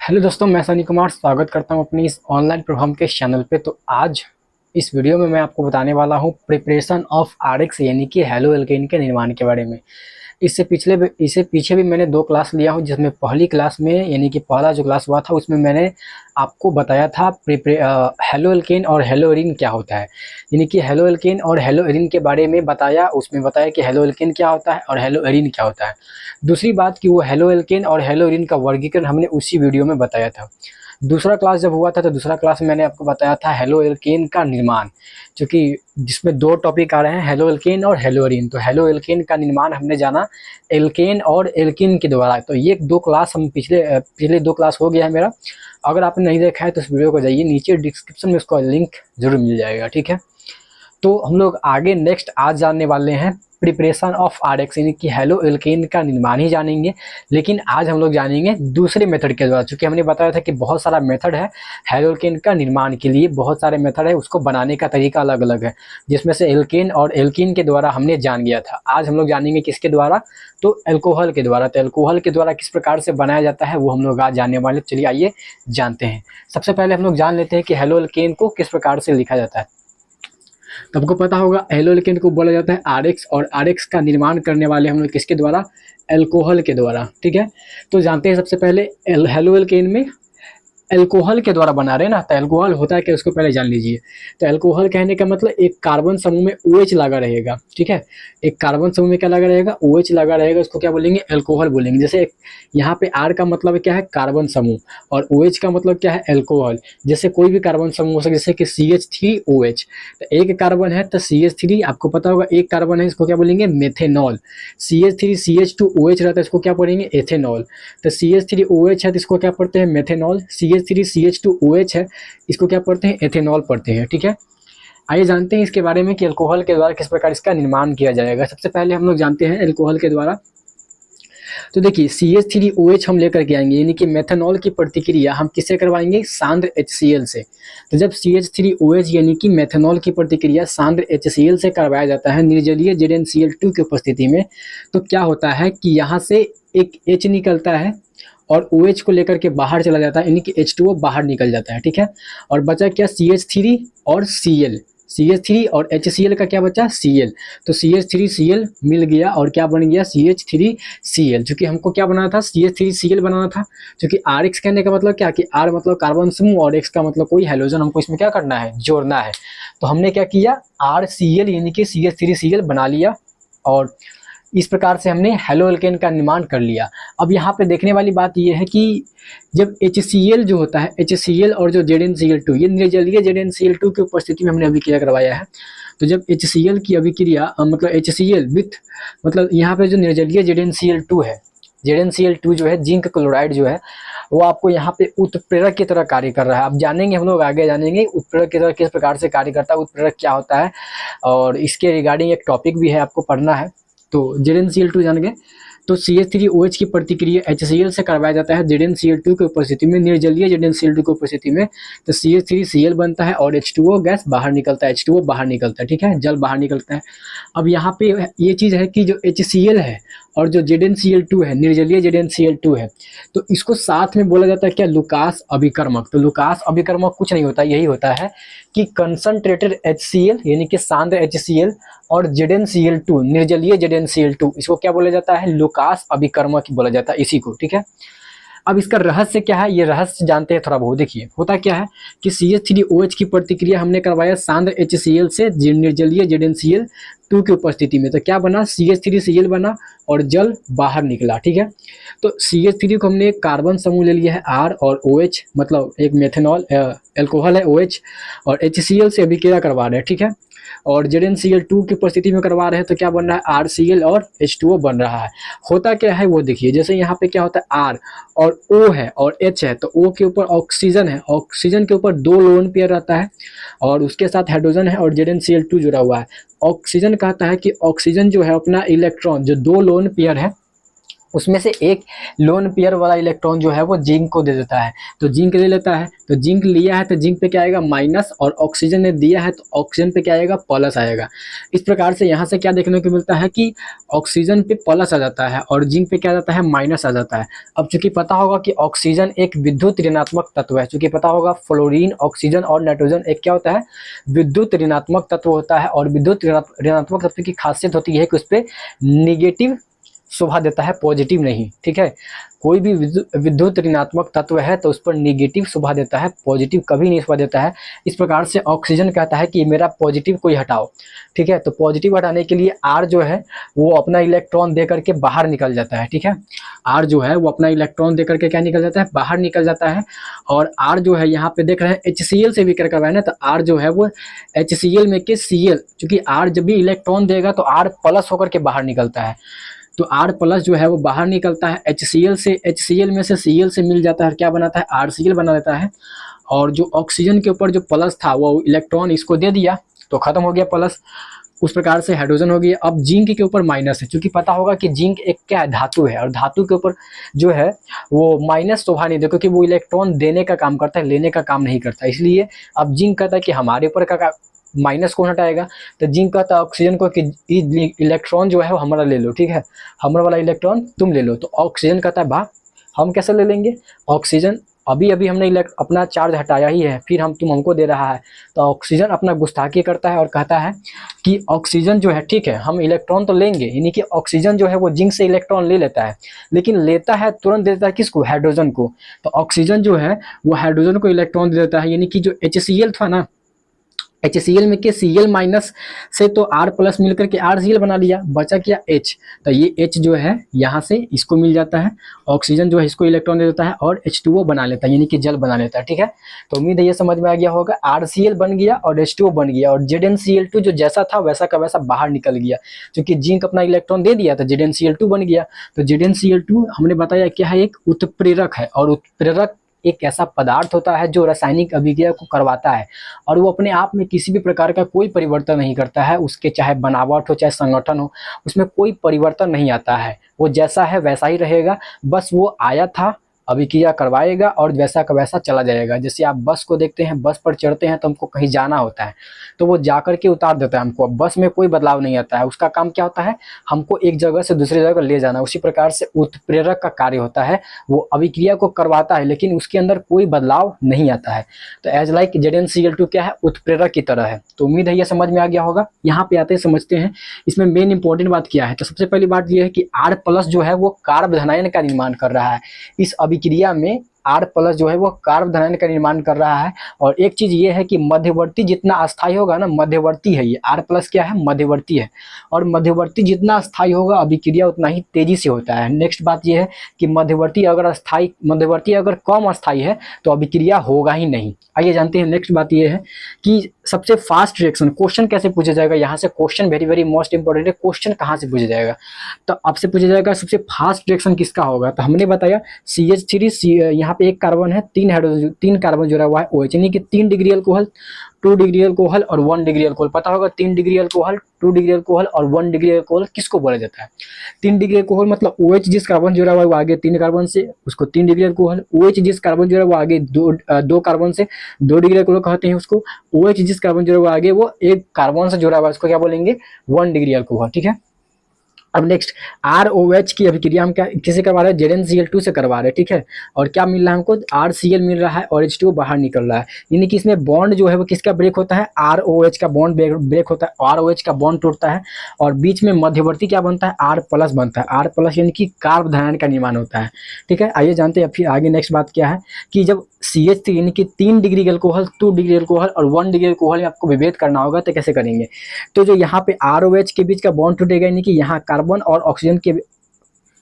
Hello दोस्तों, मैं सनी कुमार स्वागत करता हूं अपनी इस ऑनलाइन प्रभाम के चैनल पे। तो आज इस वीडियो में मैं आपको बताने वाला हूं प्रिपरेशन ऑफ आरएक्स यानी कि हेलो एल्केन के निर्माण के बारे में। इससे पीछे भी मैंने 2 क्लास लिया हूं, जिसमें पहली क्लास में यानी कि पहला जो क्लास हुआ था उसमें मैंने आपको बताया था हेलो एल्केन और हेलो एरीन क्या होता है। यानी कि हेलो एल्केन और हेलो एरीन के बारे में बताया, उसमें बताया कि हेलो एल्केन क्या होता है और हेलो एरीन क्या होता है। दूसरी बात कि वो हेलो एल्केन और हेलो एरीन का वर्गीकरण हमने उसी वीडियो में बताया था। दूसरा क्लास जब हुआ था तो दूसरा क्लास में मैंने आपको बताया था हेलो एल्केन का निर्माण, क्योंकि जिसमें 2 टॉपिक आ रहे हैं, हेलो एल्केन और हेलो एरीन। तो हेलो एल्केन का निर्माण हमने जाना एल्केन और एल्किन के द्वारा। तो ये 2 क्लास हम पिछले 2 क्लास हो गया है मेरा। अगर आपने नहीं देखा है तो इस वीडियो को जाइए, नीचे डिस्क्रिप्शन में उसका लिंक जरूर मिल जाएगा, ठीक है। तो हम लोग आगे नेक्स्ट आज जानने वाले हैं प्रिपरेशन ऑफ आरएक्स यानी कि हेलो एल्केन का निर्माण ही जानेंगे। लेकिन आज हम लोग जानेंगे दूसरे मेथड के द्वारा, क्योंकि हमने बताया था कि बहुत सारा मेथड है हेलो एल्केन का निर्माण के लिए, बहुत सारे मेथड है, उसको बनाने का तरीका अलग अलग है, जिसमें से एल्केन और एल्कीन के द्वारा हमने जान गया था। आज हम लोग जानेंगे किसके द्वारा, तो अल्कोहल के द्वारा। तो अल्कोहल के द्वारा किस प्रकार से बनाया जाता है वो हम लोग आज जानने वाले। चलिए आइए जानते हैं। सबसे पहले हम लोग जान लेते हैं कि हेलो एल्केन को किस प्रकार से लिखा जाता है। तो आपको पता होगा हेलो एल्केन को बोला जाता है आरएक्स, और आरएक्स का निर्माण करने वाले हम लोग किसके द्वारा, अल्कोहल के द्वारा, ठीक है। तो जानते हैं सबसे पहले हेलो एल्केन में अल्कोहल के द्वारा बना रहे हैं ना, तो अल्कोहल होता है कि उसको पहले जान लीजिए। तो अल्कोहल कहने का मतलब एक कार्बन समूह में OH लगा रहेगा, ठीक है। एक कार्बन समूह में क्या लगा रहेगा, OH लगा रहेगा, उसको क्या बोलेंगे, अल्कोहल बोलेंगे। जैसे यहाँ पे R का मतलब क्या है, कार्बन समूह, और OH का मतलब क्या है, अल्कोहल। जैसे कोई भी कार्बन समूह हो सकता है, जैसे कि CH3OH, तो एक कार्बन है तो CH3, आपको पता होगा एक कार्बन है, इसको क्या बोलेंगे, मेथेनॉल। CH3CH2OH रहता है, इसको क्या बोलेंगे, एथेनॉल। तो CH3OH है तो इसको क्या पढ़ते हैं, मेथेनॉल। CH3CH2OH है, इसको क्या पढ़ते हैं, एथेनॉल पढ़ते हैं, ठीक है। आइए जानते हैं इसके बारे में कि अल्कोहल के द्वारा किस प्रकार इसका निर्माण किया जाएगा। सबसे पहले हम लोग जानते हैं अल्कोहल के द्वारा। तो देखिए CH3OH हम लेकर के आएंगे, यानी कि मेथनॉल की प्रतिक्रिया हम किससे करवाएंगे, सांद्र HCl से। तो जब CH3OH यानी कि मेथनॉल की प्रतिक्रिया सांद्र HCl से करवाया जाता है निर्जलीय ZnCl2 की उपस्थिति में, तो क्या होता है कि यहाँ से एक H निकलता है और OH को लेकर के बाहर चला जाता है, यानी कि H2O बाहर निकल जाता है, ठीक है। और बचा क्या, CH3 और Cl। CH3 और HCl का क्या बचा, Cl। तो CH3Cl मिल गया और क्या बन गया, CH3Cl। चूंकि हमको क्या बनाना था, CH3Cl बनाना था। क्योंकि RX कहने का मतलब क्या, कि R मतलब कार्बन समूह और X का मतलब कोई हैलोजन, हमको इसमें क्या करना है, जोड़ना है। तो हमने क्या किया, RCl यानी कि CH3Cl बना लिया, और इस प्रकार से हमने हेलो एल्केन का निर्माण कर लिया। अब यहाँ पे देखने वाली बात यह है कि जब HCl जो होता है, HCl और जो ZnCl2, ये निर्जलीय ZnCl2 की उपस्थिति में हमने अभिक्रिया करवाया है। तो जब HCl की अभिक्रिया मतलब HCl विथ मतलब यहाँ पे जो निर्जलीय ZnCl2 है, ZnCl2 जो है जिंक क्लोराइड जो है, वो आपको यहाँ पे उत्प्रेरक की तरह कार्य कर रहा है। अब जानेंगे, हम लोग आगे जानेंगे उत्प्रेरक की तरह किस प्रकार से कार्य करता है, उत्प्रेरक क्या होता है, और इसके रिगार्डिंग एक टॉपिक भी है, आपको पढ़ना है। तो ZnCl2 जान गए। तो CH3OH की प्रतिक्रिया HCl से करवाया जाता है ZnCl2 की उपस्थिति में, निर्जलीय ZnCl2 की उपस्थिति में। तो CH3Cl बनता है और H2O गैस बाहर निकलता है, H2O बाहर निकलता है, ठीक है, जल बाहर निकलता है। अब यहाँ पे ये चीज़ है कि जो HCl है और जो ZnCl2 है, निर्जलीय ZnCl2 है, तो इसको साथ में बोला जाता है क्या, लुकास अभिकर्मक। तो लुकास अभिकर्मक कुछ नहीं होता, यही होता है कि कंसंट्रेटेड HCl यानी कि सांद्र HCl और ZnCl2 निर्जलीय ZnCl2, इसको क्या बोला जाता है, लुकास अभिकर्मक बोला जाता है इसी को, ठीक है। अब इसका रहस्य क्या है, ये रहस्य जानते हैं थोड़ा बहुत। देखिए होता क्या है कि CH3OH की प्रतिक्रिया हमने करवाया सांद्र HCl से निर्जलीय ZnCl2 की उपस्थिति में, तो क्या बना, CH3Cl बना और जल बाहर निकला, ठीक है। तो CH3 को हमने एक कार्बन समूह ले लिया है R, और OH मतलब एक मेथनॉल अल्कोहल है OH, और HCl से अभिक्रिया करवा रहे हैं, ठीक है। और ZnCl2 की उपस्थिति में करवा रहे हैं, तो क्या बन रहा है, RCl और H2O बन रहा है। होता क्या है वो देखिए, जैसे यहाँ पे क्या होता है, R और O है और H है, तो O के ऊपर ऑक्सीजन है, ऑक्सीजन के ऊपर 2 लोन पेयर रहता है, और उसके साथ हाइड्रोजन है और ZnCl2 जुड़ा हुआ है। ऑक्सीजन कहता है कि ऑक्सीजन जो है अपना इलेक्ट्रॉन, जो 2 लोन पेयर है उसमें से एक लोन पेयर वाला इलेक्ट्रॉन जो है वो जिंक को दे देता है, तो जिंक ले लेता है, तो जिंक लिया है तो जिंक पे क्या आएगा माइनस, और ऑक्सीजन ने दिया है तो ऑक्सीजन पे क्या आएगा प्लस आएगा। इस प्रकार से यहाँ से क्या देखने को मिलता है कि ऑक्सीजन पे प्लस आ जाता है और जिंक पे क्या आ जाता है माइनस आ जाता है। अब चूंकि पता होगा कि ऑक्सीजन एक विद्युत ऋणात्मक तत्व है, चूंकि पता होगा फ्लोरीन, ऑक्सीजन और नाइट्रोजन एक क्या होता है विद्युत ऋणात्मक तत्व होता है, और विद्युत ऋणात्मक तत्व की खासियत होती है कि उस पर निगेटिव शोभा देता है, पॉजिटिव नहीं, ठीक है। कोई भी विद्युत ऋणात्मक तत्व है तो उस पर निगेटिव शोभा देता है, पॉजिटिव कभी नहीं शोभा देता है। इस प्रकार से ऑक्सीजन कहता है कि मेरा पॉजिटिव कोई हटाओ, ठीक है। तो पॉजिटिव हटाने के लिए आर जो है वो अपना इलेक्ट्रॉन दे करके बाहर निकल जाता है, ठीक है। आर जो है वो अपना इलेक्ट्रॉन दे करके क्या निकल जाता है, बाहर निकल जाता है। और आर जो है यहाँ पे देख रहे हैं HCl से भी करवा है ना, तो आर जो है वो HCl में के Cl, चूंकि आर जब भी इलेक्ट्रॉन देगा तो आर प्लस होकर के बाहर निकलता है, तो R प्लस जो है वो बाहर निकलता है HCl से, HCl में से Cl से मिल जाता है, क्या बनाता है RCl बना देता है। और जो ऑक्सीजन के ऊपर जो प्लस था वो इलेक्ट्रॉन इसको दे दिया तो खत्म हो गया प्लस, उस प्रकार से हाइड्रोजन हो गया। अब जिंक के ऊपर माइनस है, क्योंकि पता होगा कि जिंक एक क्या है धातु है, और धातु के ऊपर जो है वो माइनस शोभा नहीं दे, क्योंकि वो इलेक्ट्रॉन देने का काम करता है, लेने का काम नहीं करता। इसलिए अब जिंक कहता है कि हमारे ऊपर का माइनस कौन हटाएगा, तो जिंक कहता है ऑक्सीजन को कि इलेक्ट्रॉन जो है वो हमारा ले लो, ठीक है, हमारा वाला इलेक्ट्रॉन तुम ले लो। तो ऑक्सीजन कहता है भाग, हम कैसे ले लेंगे, ऑक्सीजन अभी अभी हमने अपना चार्ज हटाया ही है, फिर हमको दे रहा है। तो ऑक्सीजन अपना गुस्ताखी करता है और कहता है कि ऑक्सीजन जो है ठीक है हम इलेक्ट्रॉन तो लेंगे, यानी कि ऑक्सीजन जो है वो जिंक से इलेक्ट्रॉन ले लेता है, लेकिन लेता है तुरंत देता है किसको, हाइड्रोजन को। तो ऑक्सीजन जो है वो हाइड्रोजन को इलेक्ट्रॉन दे देता है, यानी कि जो HCl था ना, HCl में के Cl माइनस से तो R प्लस मिलकर के RCl बना लिया, बचा क्या H, तो ये H जो है यहाँ से इसको मिल जाता है, ऑक्सीजन जो है इसको इलेक्ट्रॉन दे देता है और H2O बना लेता है, यानी कि जल बना लेता है, ठीक है। तो उम्मीद है ये समझ में आ गया होगा, RCl बन गया और H2O बन गया, और ZnCl2 जो जैसा था वैसा का वैसा बाहर निकल गया, क्योंकि जिंक अपना इलेक्ट्रॉन दे दिया तो ZnCl2 बन गया। तो ZnCl2 हमने बताया क्या है, एक उत्प्रेरक है, और उत्प्रेरक एक ऐसा पदार्थ होता है जो रासायनिक अभिक्रिया को करवाता है, और वो अपने आप में किसी भी प्रकार का कोई परिवर्तन नहीं करता है, उसके चाहे बनावट हो चाहे संगठन हो, उसमें कोई परिवर्तन नहीं आता है, वो जैसा है वैसा ही रहेगा, बस वो आया था अभिक्रिया करवाएगा और वैसा का वैसा चला जाएगा। जैसे आप बस को देखते हैं, बस पर चढ़ते हैं तो हमको कहीं जाना होता है तो वो जाकर के उतार देता है हमको, बस में कोई बदलाव नहीं आता है, उसका काम क्या होता है हमको एक जगह से दूसरी जगह ले जाना। उसी प्रकार से उत्प्रेरक का कार्य होता है, वो अभिक्रिया को करवाता है लेकिन उसके अंदर कोई बदलाव नहीं आता है। तो एज लाइक ZnCl2 क्या है, उत्प्रेरक की तरह है। तो उम्मीद है ये समझ में आ गया होगा। यहाँ पे आते समझते हैं इसमें मेन इंपॉर्टेंट बात क्या है। तो सबसे पहली बात ये है कि R प्लस जो है वो कार्बधनायन का निर्माण कर रहा है, इस अभिक्रिया में R प्लस जो है वो कार्बधनायन का निर्माण कर रहा है। और एक चीज ये है कि मध्यवर्ती जितना अस्थायी होगा ना, मध्यवर्ती है ये R प्लस क्या है, मध्यवर्ती है, और मध्यवर्ती जितना अस्थायी होगा अभिक्रिया उतना ही तेजी से होता है। नेक्स्ट बात ये है कि मध्यवर्ती अगर कम अस्थायी है तो अभिक्रिया होगा ही नहीं। आइए जानते हैं नेक्स्ट बात ये है कि सबसे फास्ट रिएक्शन, क्वेश्चन कैसे पूछा जाएगा, यहाँ से question very very most important है, क्वेश्चन कहाँ से पूछा जाएगा, तो आपसे पूछा जाएगा सबसे फास्ट रिएक्शन किसका होगा। तो हमने बताया CH3, यहाँ पे एक कार्बन है, 3 कार्बन जुड़ा हुआ है OH, यानी कि 3 डिग्री अल्कोहल, 2 डिग्री अल्कोहल और 1 डिग्री अल्कोहल। पता होगा 3 डिग्री अल्कोहल, 2 डिग्री अल्कोहल और 1 डिग्री अल्कोहल किसको बोला जाता है। 3 डिग्री अल्कोहल मतलब OH जिस कार्बन जुड़ा हुआ है वो आगे 3 कार्बन से, उसको 3 डिग्री अल्कोहल। OH जिस कार्बन जुड़ा हुआ आगे 2 कार्बन से 2 डिग्री अल्कोहल कहते हैं उसको। OH जिस कार्बन जुड़ा हुआ आगे वो 1 कार्बन से जुड़ा हुआ है उसको क्या बोलेंगे, 1 डिग्री अल्कोहल, ठीक है। अब नेक्स्ट ROH की अभिक्रिया हम क्या किसे करवा रहे हैं, ZnCl2 से करवा रहे हैं, ठीक है। और क्या मिल रहा है हमको, RCl मिल रहा है और H2O बाहर निकल रहा है, यानी कि इसमें बॉन्ड जो है वो किसका ब्रेक होता है, ROH का बॉन्ड ब्रेक होता है, ROH का बॉन्ड टूटता है और बीच में मध्यवर्ती क्या बनता है, R प्लस बनता है। R प्लस यानी कि कार्बधनायन का निर्माण होता है, ठीक है। आइए जानते हैं फिर आगे नेक्स्ट बात क्या है कि जब CH3 यानी कि 3 डिग्री अल्कोहल, 2 डिग्री अल्कोहल और 1 डिग्री अल्कोहल में आपको विभेद करना होगा तो कैसे करेंगे। तो जो यहाँ पे ROH के बीच का बॉन्ड टूटेगा, यानी कि यहाँ कार्बन और ऑक्सीजन के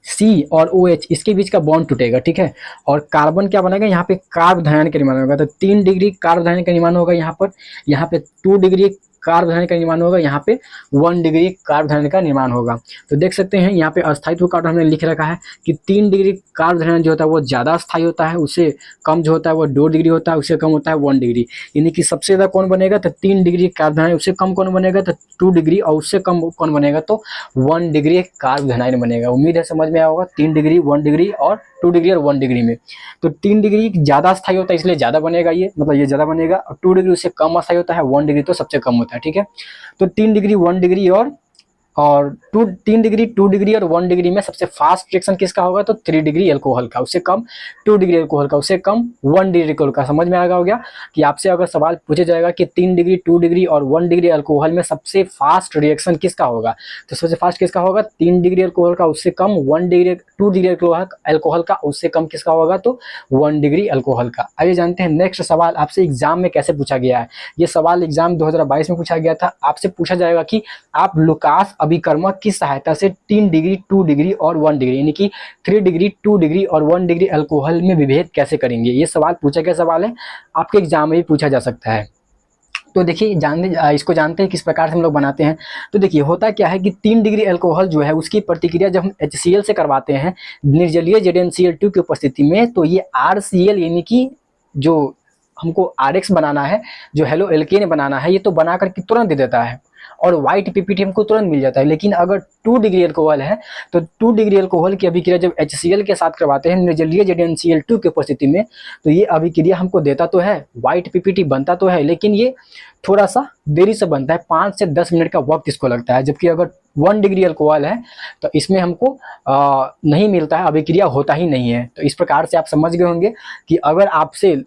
C और OH इसके बीच का बॉन्ड टूटेगा, ठीक है। और कार्बन क्या बनेगा, यहाँ पे कार्बधनायन का निर्माण होगा, तो 3 डिग्री कार्बधनायन का निर्माण होगा यहाँ पे 2 डिग्री कार्बोहाइड्रेट का निर्माण होगा, यहाँ पे 1 डिग्री कार्बोहाइड्रेट का निर्माण होगा। तो देख सकते हैं यहाँ पे अस्थायित्व का हमने लिख रखा है कि 3 डिग्री कार्बोहाइड्रेट जो होता है वो ज़्यादा स्थायी होता है, उससे कम जो होता है वो 2 डिग्री होता है, उससे कम होता है 1 डिग्री। यानी कि सबसे ज़्यादा कौन बनेगा तो 3 डिग्री कार्बोहाइड्रेट, उससे कम कौन बनेगा तो 2 डिग्री, और उससे कम कौन बनेगा तो 1 डिग्री कार्बोहाइड्रेट बनेगा। उम्मीद है समझ में आया होगा। 3 डिग्री, 1 डिग्री और 2 डिग्री और 1 डिग्री में। तो 3 डिग्री ज़्यादा स्थायी होता है इसलिए ज़्यादा बनेगा, ये मतलब ये ज़्यादा बनेगा, और 2 डिग्री उससे कम स्थायी होता है, 1 डिग्री तो सबसे कम होता है। ठीक है, तो 3 डिग्री, 1 डिग्री और 3 डिग्री, 2 डिग्री और 1 डिग्री में सबसे फास्ट रिएक्शन किसका होगा तो 3 डिग्री अल्कोहल का, उससे कम 2 डिग्री अल्कोहल का, उससे कम 1 डिग्री अल्कोहल का। समझ में आ गया कि आपसे अगर सवाल पूछे जाएगा कि 3 डिग्री, 2 डिग्री और 1 डिग्री अल्कोहल में सबसे फास्ट रिएक्शन किसका होगा, तो सबसे फास्ट किसका होगा 3 डिग्री अल्कोहल का, उससे कम 1 डिग्री, 2 डिग्री अल्कोहल का, उससे कम किसका होगा तो 1 डिग्री अल्कोहल का। आइए जानते हैं नेक्स्ट सवाल आपसे एग्जाम में कैसे पूछा गया है। ये सवाल एग्जाम 2022 में पूछा गया था। आपसे पूछा जाएगा कि आप लुकास अभिकर्मक की सहायता से 3 डिग्री, 2 डिग्री और 1 डिग्री यानी कि 3 डिग्री, 2 डिग्री और 1 डिग्री अल्कोहल में विभेद कैसे करेंगे। ये सवाल पूछा गया सवाल है, आपके एग्जाम में भी पूछा जा सकता है। तो देखिए इसको जानते हैं किस प्रकार से हम लोग बनाते हैं। तो देखिए होता क्या है कि 3 डिग्री अल्कोहल जो है उसकी प्रतिक्रिया जब हम HCl से करवाते हैं निर्जलीय ZnCl2 की उपस्थिति में, तो ये RCl यानी कि जो हमको RX बनाना है, जो हेलो एल्केन बनाना है, ये तो बना करके तुरंत दे देता है और व्हाइट PPT हमको तुरंत मिल जाता है। लेकिन अगर 2 डिग्री अल्कोहल है तो 2 डिग्री अल्कोहल की अभिक्रिया जब HCl के साथ करवाते हैं निर्जलीय ZnCl2 की उपस्थिति में, तो ये अभिक्रिया हमको देता तो है, व्हाइट PPT बनता तो है, लेकिन ये थोड़ा सा देरी से बनता है, 5 से 10 मिनट का वक्त इसको लगता है। जबकि अगर 1 डिग्री अल्कोहल है तो इसमें हमको नहीं मिलता है, अभिक्रिया होता ही नहीं है। तो इस प्रकार से आप समझ गए होंगे कि अगर आपसे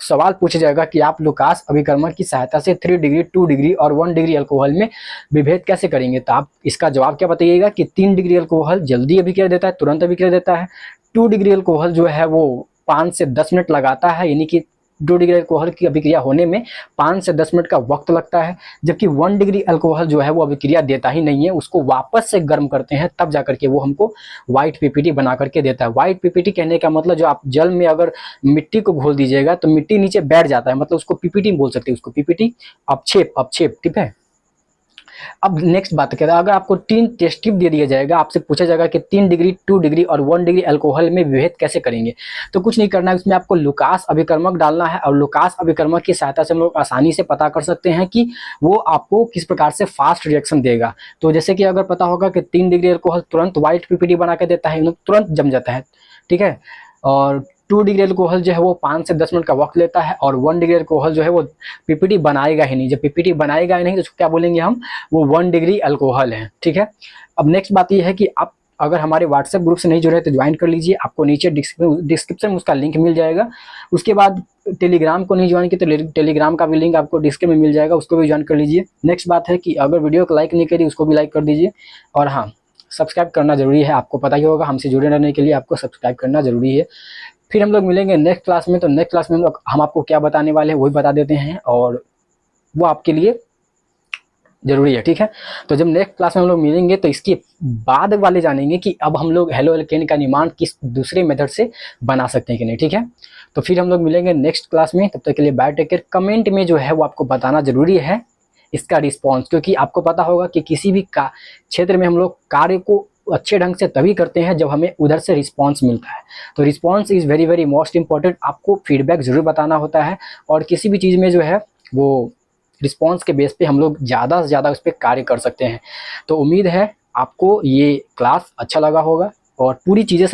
सवाल पूछा जाएगा कि आप लुकास अभिकर्मक की सहायता से 3 डिग्री, 2 डिग्री और 1 डिग्री अल्कोहल में विभेद कैसे करेंगे, तो आप इसका जवाब क्या बताइएगा कि 3 डिग्री अल्कोहल जल्दी अभिक्रिया देता है, तुरंत अभिक्रिया देता है। 2 डिग्री अल्कोहल जो है वो 5 से 10 मिनट लगाता है, यानी कि 2 डिग्री अल्कोहल की अभिक्रिया होने में 5 से 10 मिनट का वक्त लगता है। जबकि 1 डिग्री अल्कोहल जो है वो अभिक्रिया देता ही नहीं है, उसको वापस से गर्म करते हैं तब जाकर के वो हमको व्हाइट PPT बना करके देता है। व्हाइट PPT कहने का मतलब जो आप जल में अगर मिट्टी को घोल दीजिएगा तो मिट्टी नीचे बैठ जाता है, मतलब उसको PPT बोल सकते हैं, उसको PPT अपक्षेप। ठीक है, अब नेक्स्ट बात करें, अगर आपको 3 टेस्ट ट्यूब दे दिया जाएगा, आपसे पूछा जाएगा कि 3 डिग्री, 2 डिग्री और 1 डिग्री अल्कोहल में विभेद कैसे करेंगे, तो कुछ नहीं करना है, उसमें आपको लुकास अभिकर्मक डालना है और लुकास अभिकर्मक की सहायता से हम लोग आसानी से पता कर सकते हैं कि वो आपको किस प्रकार से फास्ट रिएक्शन देगा। तो जैसे कि अगर पता होगा कि 3 डिग्री अल्कोहल तुरंत व्हाइट PPT बना के देता है, तुरंत जम जाता है। ठीक है, और 2 डिग्री अल्कोहल जो है वो 5 से 10 मिनट का वक्त लेता है, और 1 डिग्री अल्कोहल जो है वो PPT बनाएगा ही नहीं। जब PPT बनाएगा ही नहीं तो उसको क्या बोलेंगे हम, वो 1 डिग्री अल्कोहल है। ठीक है, अब नेक्स्ट बात ये है कि आप अगर हमारे व्हाट्सएप ग्रुप से नहीं जुड़े तो ज्वाइन कर लीजिए, आपको नीचे डिस्क्रिप्शन में उसका लिंक मिल जाएगा। उसके बाद टेलीग्राम को नहीं ज्वाइन किया तो टेलीग्राम का भी लिंक आपको डिस्क्रिप्शन में मिल जाएगा, उसको भी ज्वाइन कर लीजिए। नेक्स्ट बात है कि अगर वीडियो को लाइक नहीं करी उसको भी लाइक कर दीजिए, और हाँ सब्सक्राइब करना जरूरी है, आपको पता ही होगा हमसे जुड़े रहने के लिए आपको सब्सक्राइब करना जरूरी है। फिर हम लोग मिलेंगे नेक्स्ट क्लास में, तो नेक्स्ट क्लास में हम आपको क्या बताने वाले हैं वही बता देते हैं, और वो आपके लिए जरूरी है। ठीक है, तो जब नेक्स्ट क्लास में हम लोग मिलेंगे तो इसके बाद वाले जानेंगे कि अब हम लोग हेलो एल्केन का निर्माण किस दूसरे मेथड से बना सकते हैं कि नहीं। ठीक है, तो फिर हम लोग मिलेंगे नेक्स्ट क्लास में, तब तक के लिए बाय, टेक केयर। कमेंट में जो है वो आपको बताना जरूरी है इसका रिस्पॉन्स, क्योंकि आपको पता होगा कि किसी भी क्षेत्र में हम लोग कार्य को अच्छे ढंग से तभी करते हैं जब हमें उधर से रिस्पांस मिलता है। तो response is very very most important, आपको फीडबैक ज़रूर बताना होता है, और किसी भी चीज़ में जो है वो रिस्पांस के बेस पे हम लोग ज़्यादा से ज़्यादा उस पर कार्य कर सकते हैं। तो उम्मीद है आपको ये क्लास अच्छा लगा होगा और पूरी चीज़ें